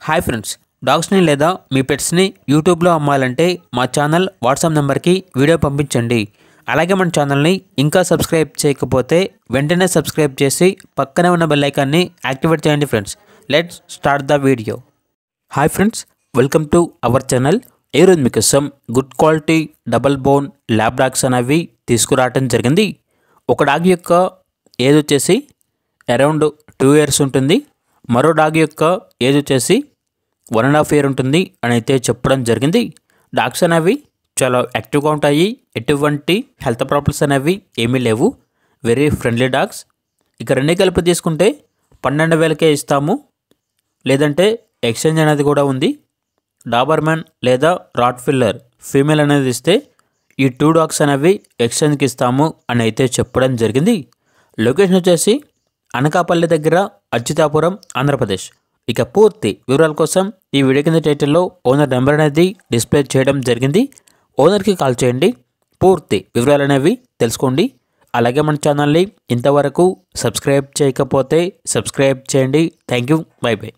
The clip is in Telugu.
హాయ్ ఫ్రెండ్స్, డాగ్స్ని లేదా మీ పెట్స్ని యూట్యూబ్లో అమ్మాలంటే మా ఛానల్ వాట్సాప్ నెంబర్కి వీడియో పంపించండి. అలాగే మన ఛానల్ని ఇంకా సబ్స్క్రైబ్ చేయకపోతే వెంటనే సబ్స్క్రైబ్ చేసి పక్కనే ఉన్న బెల్ ఐకాన్ని యాక్టివేట్ చేయండి. Friends, let's start the video. Hi friends, welcome to our channel. ఈరోజు మీకోసం good quality double bone lab dogs అనేవి తీసుకురావటం జరిగింది. ఒక డాగ్ యొక్క ఏజ్ వచ్చేసి అరౌండ్ 2 years ఉంటుంది. మరో డాగ్ యొక్క ఏజ్ వచ్చేసి 1.5 year ఉంటుంది అని అయితే చెప్పడం జరిగింది. డాగ్స్ అనేవి చాలా యాక్టివ్గా ఉంటాయి. ఎటువంటి హెల్త్ ప్రాబ్లమ్స్ అనేవి ఏమీ లేవు. Very friendly dogs. ఇక రెండు కలిపి తీసుకుంటే 12,000కే ఇస్తాము. లేదంటే ఎక్స్చేంజ్ అనేది కూడా ఉంది. డాబర్మెన్ లేదా రాట్ఫిల్లర్ ఫీమేల్ అనేది ఇస్తే ఈ 2 డాగ్స్ అనేవి ఎక్స్చేంజ్కి ఇస్తాము అని అయితే చెప్పడం జరిగింది. లొకేషన్ వచ్చేసి అనకాపల్లి దగ్గర అచ్యుతాపురం, ఆంధ్రప్రదేశ్. ఇక పూర్తి వివరాల కోసం ఈ వీడియో కింద టైటిల్లో ఓనర్ నెంబర్ అనేది డిస్ప్లే చేయడం జరిగింది. ఓనర్కి కాల్ చేయండి, పూర్తి వివరాలు అనేవి తెలుసుకోండి. అలాగే మన ఛానల్ని ఇంతవరకు సబ్స్క్రైబ్ చేయకపోతే సబ్స్క్రైబ్ చేయండి. Thank you, by by.